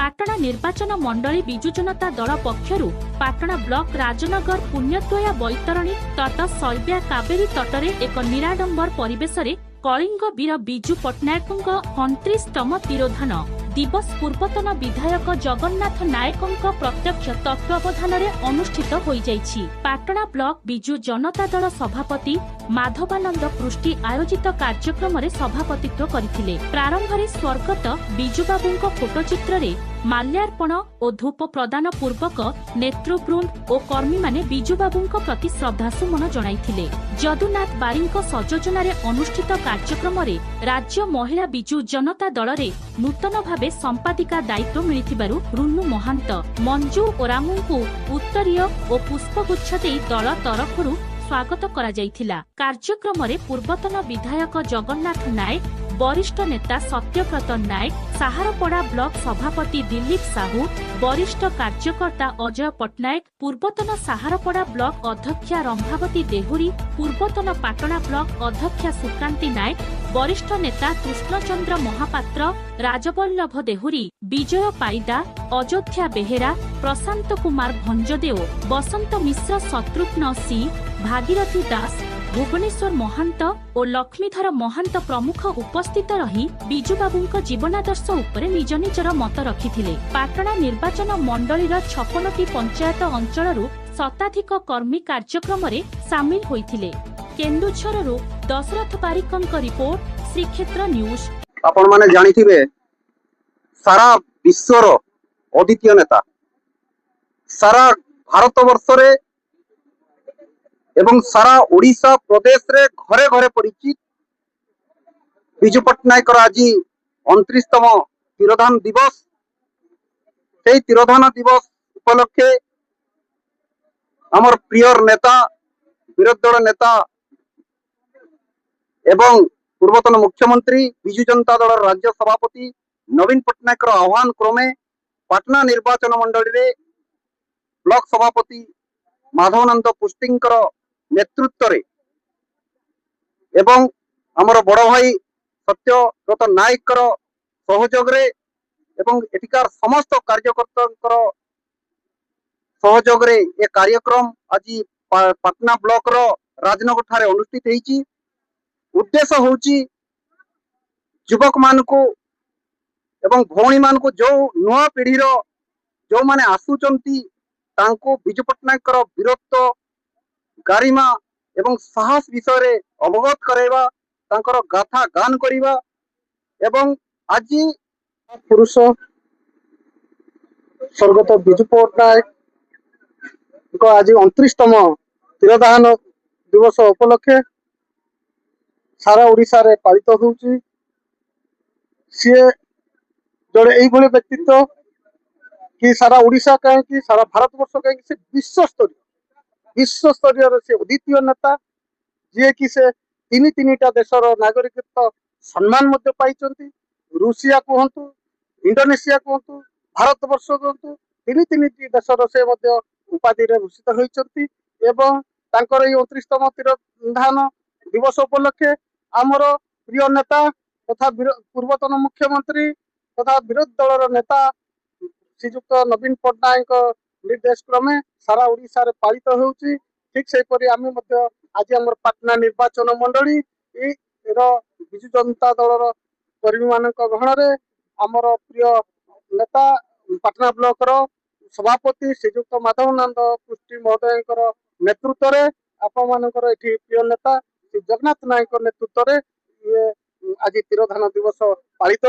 पाटणा निर्वाचन मंडली बिजु जनता दल पक्षरु पाटणा ब्लॉक राजनगर पुण्यतोया बैतरणी तट शैव्या कावेरी तटरे एक निराडंबर परिवेश रे कलिंग वीर बिजु पट्टनायक 29तम तिरोधान दिवस पूर्वतन विधायक जगन्नाथ नायक प्रत्यक्ष तत्वावधान अनुष्ठित हो जाइछि। पाटणा ब्लॉक बिजु जनता दल सभापति माधवानंद पृष्टि आयोजित कार्यक्रम रे सभापतित्व करथिले। प्रारंभ रे स्वर्गत बिजुबाबू फोटोचित्र रे माल्यार्पण और धूप प्रदान पूर्वक नेतृवृंद और कर्मी माने बिजुबाबू प्रति श्रद्धासुमन जणाइथिले। जदुनाथ बारी संयोजन अनुष्ठित कार्यक्रम रे राज्य महिला बिजु जनता दल रे नूतन भावे संपादिका दायित्व मिलिथिबारु रुन्नु महांत मंजू ओरामू को उत्तरीय और पुष्पगुच्छ दे दल तरफरु स्वागत करा जायथिला। कार्यक्रम रे पूर्वतन विधायक जगन्नाथ नायक, वरिष्ठ नेता सत्यव्रत नायक, साहारपड़ा ब्लॉक सभापति दिलीप साहू, वरिष्ठ कार्यकर्ता अजय पट्टनायक, पूर्वतन साहारपड़ा ब्लॉक अध्यक्षा रंभावती देहुरी, पूर्वतन पाटणा ब्लॉक अध्यक्षा सुकांती नायक, वरिष्ठ नेता कृष्णचंद्र महापात्र, राजवल्लभ देहुरी, विजय पाइदा, अयोध्या बेहेरा, प्रशांत कुमार भंजदेव, बसंत मिश्र, शत्रुघ्न सी, भागीरथी दास, भुवनेश्वर महंत और लक्ष्मीधर महंत प्रमुख उपस्थित रही बिजुबाबू जीवनादर्श उपरे निज निजर मत रखिथिले। पाटणा निर्वाचन मंडलीर 56टी पंचायत अंचलरू शताधिक कर्मी कार्यक्रम रे सामिल होइथिले। केन्दुझररू दशरथ बारिकंक रिपोर्ट, श्रीक्षेत्र न्यूज। आपण माने जानिथिबे सारा विश्वर अद्वितीय नेता, सारा भारत वर्ष रे एवं सारा ओडिशा प्रदेश रे घरे घरे परिचित बिजु पट्टनायक आज 29तम तिरोधान दिवस। से तिरोधान दिवस उपलक्षे आमर प्रियर नेता, विरोधी दल नेता एवं पूर्वतन मुख्यमंत्री बिजु जनता दल राज्य सभापति नवीन पट्टनायक आह्वान क्रमे पाटना निर्वाचन मंडली रे ब्लॉक सभापति माधवानंद पुष्टिंकर नेतृत्व रे एवं आमर बड़ भाई सत्यव्रत नायक सहयोग रे एवं एटिकार समस्त कार्यकर्ता सहयोग रे ए कार्यक्रम आज पाटना ब्लॉक रो राजनगर ठारे अनुष्ठित होईची। उद्देश्य होची युवक मान को एवं भौणी मान को जो नुआ पीढ़ी रो जो माने आसुचंती तांको बिजु पट्टनायक वीरत्व, गारिमा एवं साहस विषय रे अवगत कराइबा, तांकर गाथा गान करिबा एवं आज पुरुष स्वर्गत बिजु पट्टनायक आज 29तम तिरोधान दिवस उपलक्षे सारा ओडिशा रे पालित होउची। सी जड़े एई भले व्यक्तित्व कि सारा ओडिशा कहीं सारा भारत वर्ष कहीं विश्व स्तरीय से अद्वितीय नेता, जी कि से तीनिटा देशर नागरिकत्व सम्मान मध्य पाइचंती। रूसिया कहतु, इंडोनेशिया कहतु, भारत वर्ष कहतु, तीनिटी देशर से मध्य उपाधि रे भूषित होइचंती। एवं तांकर 29तम तिरोधान दिवस उपलक्षे आमर प्रिय नेता तथा पूर्वतन मुख्यमंत्री तथा विरोधी दलर नेता श्रीजुक्त नवीन पट्टनायक निर्देश क्रमे सारा ओडिशा रे पालित होउची। ठीक सेपरि आमे मध्य आज हमर पाटना निर्वाचन मंडली बिजु जनता दलर कर्मी मानक गहण रे आमर प्रिय नेता पाटना ब्लॉक रो सभापति श्रीजुक्त माधवानंद पुष्टि महोदय नेतृत्व रे आपण मानकर एठी प्रिय नेता श्री जगन्नाथ नायक नेतृत्व रे आज तिरोधान दिवस पालित।